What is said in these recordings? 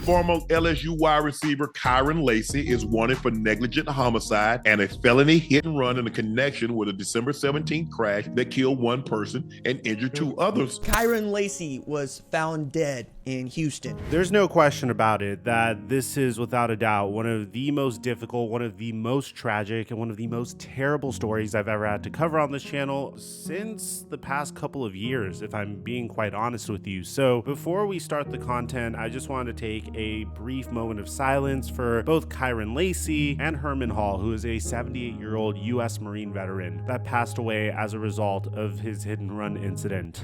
Former LSU wide receiver Kyren Lacy is wanted for negligent homicide and a felony hit and run in a connection with a December 17th crash that killed one person and injured two others. Kyren Lacy was found dead in Houston. There's no question about it that this is without a doubt one of the most difficult, one of the most tragic, and one of the most terrible stories I've ever had to cover on this channel since the past couple of years, if I'm being quite honest with you. So before we start the content, I just wanted to take a brief moment of silence for both Kyren Lacy and Herman Hall, who is a 78-year-old U.S. Marine veteran that passed away as a result of his hit and run incident.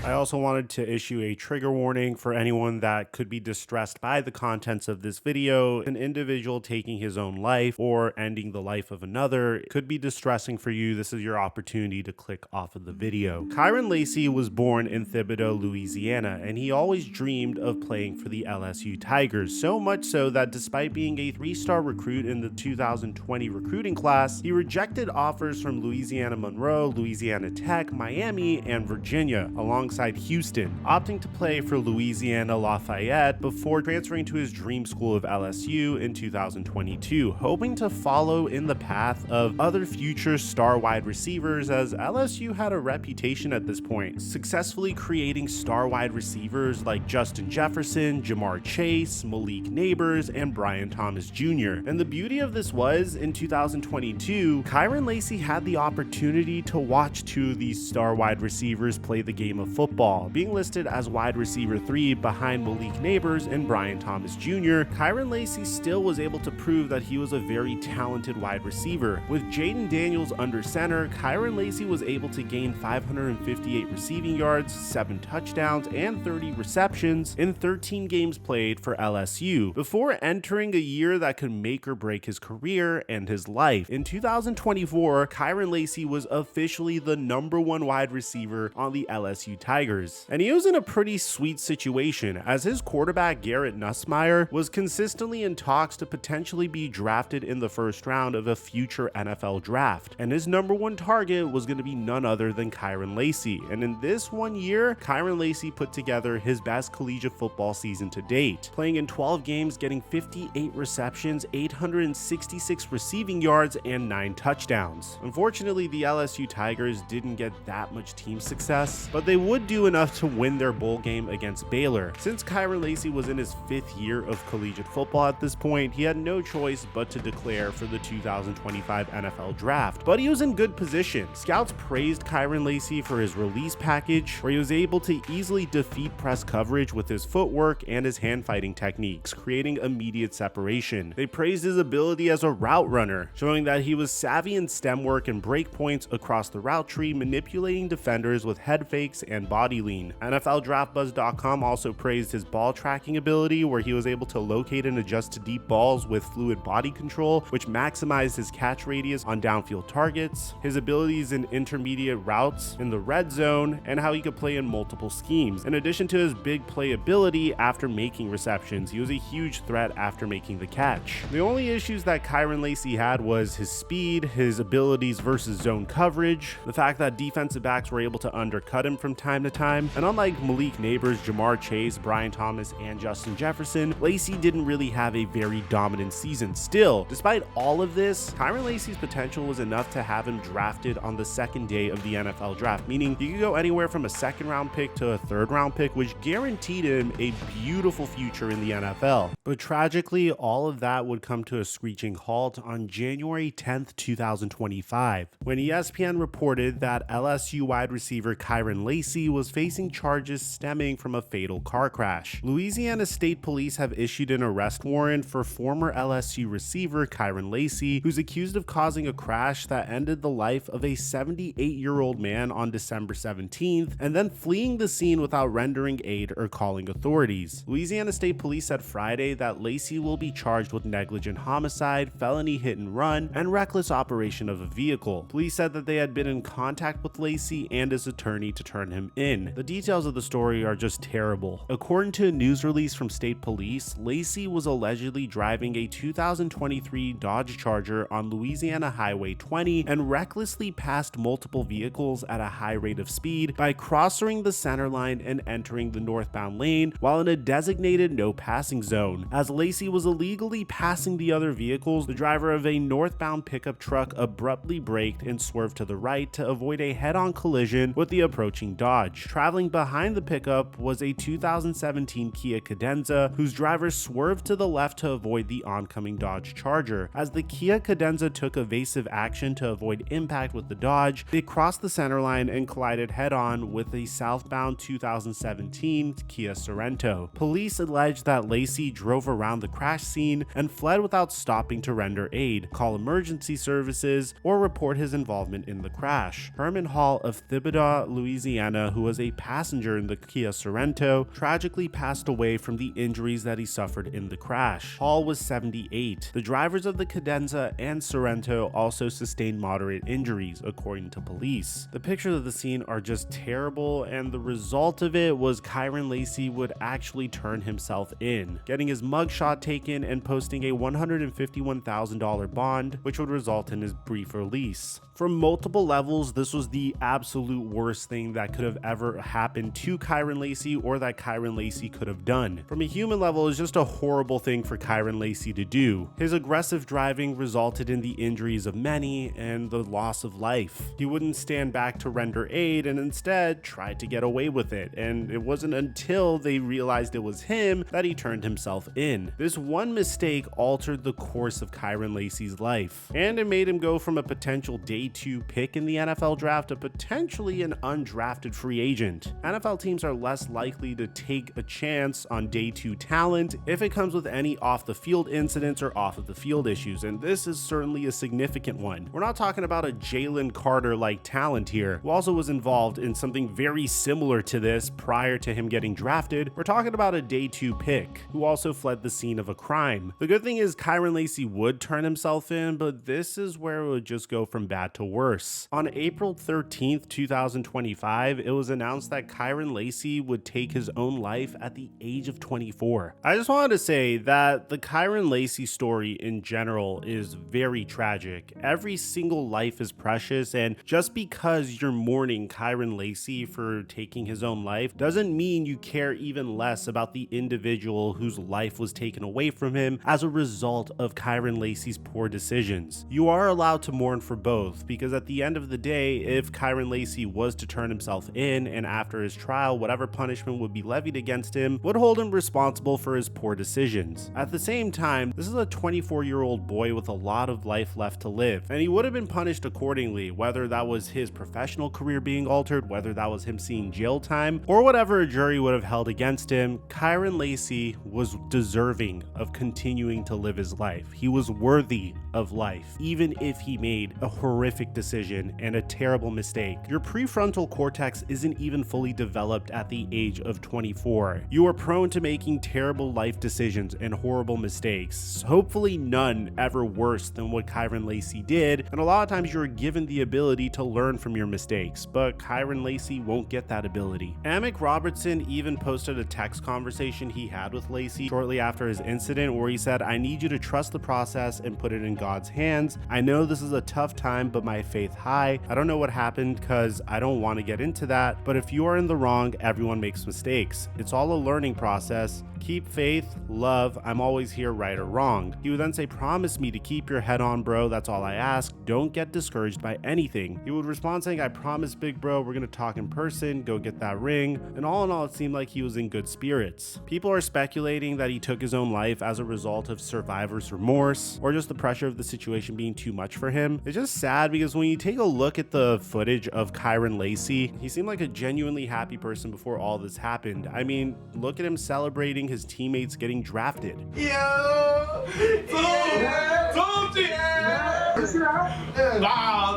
I also wanted to issue a trigger warning for anyone that could be distressed by the contents of this video. An individual taking his own life or ending the life of another could be distressing for you. This is your opportunity to click off of the video. Kyren Lacy was born in Thibodaux, Louisiana, and he always dreamed of playing for the LSU Tigers, so much so that despite being a 3-star recruit in the 2020 recruiting class, he rejected offers from Louisiana Monroe, Louisiana Tech, Miami, and Virginia, alongside Houston, opting to play for Louisiana Lafayette before transferring to his dream school of LSU in 2022, hoping to follow in the path of other future star wide receivers, as LSU had a reputation at this point, successfully creating star wide receivers like Justin Jefferson, Jamar Chase, Malik Neighbors, and Brian Thomas Jr. And the beauty of this was, in 2022, Kyren Lacy had the opportunity to watch two of these star wide receivers play the game of football, being listed as wide receiver 3 behind Malik Neighbors and Brian Thomas Jr. Kyren Lacy still was able to prove that he was a very talented wide receiver. With Jaden Daniels under center, Kyren Lacy was able to gain 558 receiving yards, 7 touchdowns, and 30 receptions in 13 games played for LSU, before entering a year that could make or break his career and his life. In 2024, Kyren Lacy was officially the #1 wide receiver on the LSU Tigers, and he was in a pretty sweet situation, as his quarterback Garrett Nussmeier was consistently in talks to potentially be drafted in the first round of a future NFL draft, and his #1 target was going to be none other than Kyren Lacy. And in this 1 year, Kyren Lacy put together his best collegiate football season to date, playing in 12 games, getting 58 receptions, 866 receiving yards, and 9 touchdowns. Unfortunately, the LSU Tigers didn't get that much team success, but they would do enough to win their bowl game against Baylor. Since Kyren Lacy was in his 5th year of collegiate football at this point, he had no choice but to declare for the 2025 NFL draft. But he was in good position. Scouts praised Kyren Lacy for his release package, where he was able to easily defeat press coverage with his footwork and his hand fighting techniques, creating immediate separation. They praised his ability as a route runner, showing that he was savvy in stem work and break points across the route tree, manipulating defenders with head fakes and body lean. NFLDraftBuzz.com also praised his ball tracking ability, where he was able to locate and adjust to deep balls with fluid body control, which maximized his catch radius on downfield targets, his abilities in intermediate routes in the red zone, and how he could play in multiple schemes. In addition to his big play ability after making receptions, he was a huge threat after making the catch. The only issues that Kyren Lacy had was his speed, his abilities versus zone coverage, the fact that defensive backs were able to undercut him from time to time, and unlike Malik Neighbors, Jamar Chase, Brian Thomas, and Justin Jefferson, Lacy didn't really have a very dominant season. Still, despite all of this, Kyren Lacy's potential was enough to have him drafted on the 2nd day of the NFL draft, meaning you could go anywhere from a 2nd round pick to a 3rd round pick, which guaranteed him a beautiful future in the NFL. But tragically, all of that would come to a screeching halt on January 10th, 2025, when ESPN reported that LSU wide receiver Kyren Lacy was facing charges stemming from a fatal car crash. Louisiana State Police have issued an arrest warrant for former LSU receiver Kyren Lacy, who's accused of causing a crash that ended the life of a 78-year-old man on December 17th, and then fleeing the scene without rendering aid or calling authorities. Louisiana State Police said Friday that Lacy will be charged with negligent homicide, felony hit and run, and reckless operation of a vehicle. Police said that they had been in contact with Lacy and his attorney to turn him in. The details of the story are just terrible. According to a news release from state police, Lacy was allegedly driving a 2023 Dodge Charger on Louisiana Highway 20 and recklessly passed multiple vehicles at a high rate of speed by crossing the center line and entering the northbound lane while in a designated no passing zone. As Lacy was illegally passing the other vehicles, the driver of a northbound pickup truck abruptly braked and swerved to the right to avoid a head-on collision with the approaching Dodge. Traveling behind the pickup was a 2017 Kia Cadenza, whose driver swerved to the left to avoid the oncoming Dodge Charger. As the Kia Cadenza took evasive action to avoid impact with the Dodge, it crossed the center line and collided head-on with a southbound 2017 Kia Sorento. Police alleged that Lacy drove around the crash scene and fled without stopping to render aid, call emergency services, or report his involvement in the crash. Herman Hall of Thibodaux, Louisiana, who was a passenger in the Kia Sorento, tragically passed away from the injuries that he suffered in the crash. Hall was 78. The drivers of the Cadenza and Sorento also sustained moderate injuries, according to police. The pictures of the scene are just terrible, and the result of it was Kyren Lacy would actually turn himself in, getting his mugshot taken and posting a $151,000 bond, which would result in his brief release. From multiple levels, this was the absolute worst thing that could have ever happened to Kyren Lacy or that Kyren Lacy could have done. From a human level, it's just a horrible thing for Kyren Lacy to do. His aggressive driving resulted in the injuries of many and the loss of life. He wouldn't stand back to render aid and instead tried to get away with it, and it wasn't until they realized it was him that he turned himself in. This one mistake altered the course of Kyren Lacy's life, and it made him go from a potential day 2 pick in the NFL draft to potentially an undrafted free agent. NFL teams are less likely to take a chance on day 2 talent if it comes with any off the field incidents or off of the field issues, and this is certainly a significant one. We're not talking about a Jalen Carter like talent here, who also was involved in something very similar to this prior to him getting drafted. We're talking about a day 2 pick who also fled the scene of a crime. The good thing is Kyren Lacy would turn himself in, but this is where it would just go from bad to worse. On April 13th, 2025, it was announced that Kyren Lacy would take his own life at the age of 24. I just wanted to say that the Kyren Lacy story in general is very tragic. Every single life is precious, and just because you're mourning Kyren Lacy for taking his own life doesn't mean you care even less about the individual whose life was taken away from him as a result of Kyren Lacy's poor decisions. You are allowed to mourn for both, because at the end of the day, if Kyren Lacy was to turn himself in and after his trial, whatever punishment would be levied against him would hold him responsible for his poor decisions. At the same time, this is a 24-year-old boy with a lot of life left to live, and he would have been punished accordingly, whether that was his professional career being altered, whether that was him seeing jail time, or whatever a jury would have held against him. Kyren Lacy was deserving of continuing to live his life. He was worthy of life, even if he made a horrific decision and a terrible mistake. Your prefrontal cortex isn't even fully developed at the age of 24. You are prone to making terrible life decisions and horrible mistakes, hopefully none ever worse than what Kyren Lacy did, and a lot of times you're given the ability to learn from your mistakes, but Kyren Lacy won't get that ability. Amick Robertson even posted a text conversation he had with Lacy shortly after his incident where he said, "I need you to trust the process and put it in God's hands. I know this is a tough time, but my faith high. I don't know what happened because I don't want to get into that, but if you are in the wrong, everyone makes mistakes. It's all a learning process. Keep faith, love, I'm always here, right or wrong." He would then say, "Promise me to keep your head on, bro. That's all I ask. Don't get discouraged by anything." He would respond saying, "I promise, big bro, we're gonna talk in person, go get that ring." And all in all, it seemed like he was in good spirits. People are speculating that he took his own life as a result of survivor's remorse or just the pressure of the situation being too much for him. It's just sad because when you take a look at the footage of Kyren Lacy, he seemed like a genuinely happy person before all this happened. I mean, look at him celebrating his teammates getting drafted. Wow,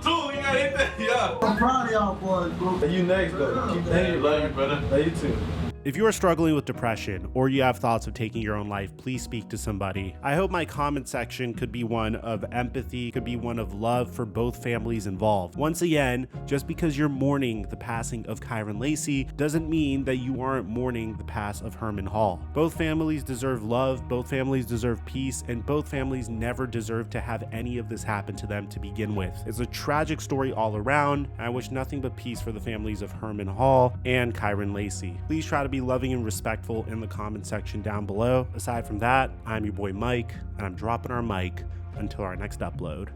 two, you gotta hit that. Yeah. I'm proud of y'all boys, bro. You next, though. Keep thanking you, love you, brother. Love you too. If you are struggling with depression or you have thoughts of taking your own life, please speak to somebody. I hope my comment section could be one of empathy, could be one of love for both families involved. Once again, just because you're mourning the passing of Kyren Lacy doesn't mean that you aren't mourning the pass of Herman Hall. Both families deserve love, both families deserve peace, and both families never deserve to have any of this happen to them to begin with. It's a tragic story all around. I wish nothing but peace for the families of Herman Hall and Kyren Lacy. Please try to be loving and respectful in the comment section down below. Aside from that, I'm your boy Mike, and I'm dropping our mic until our next upload.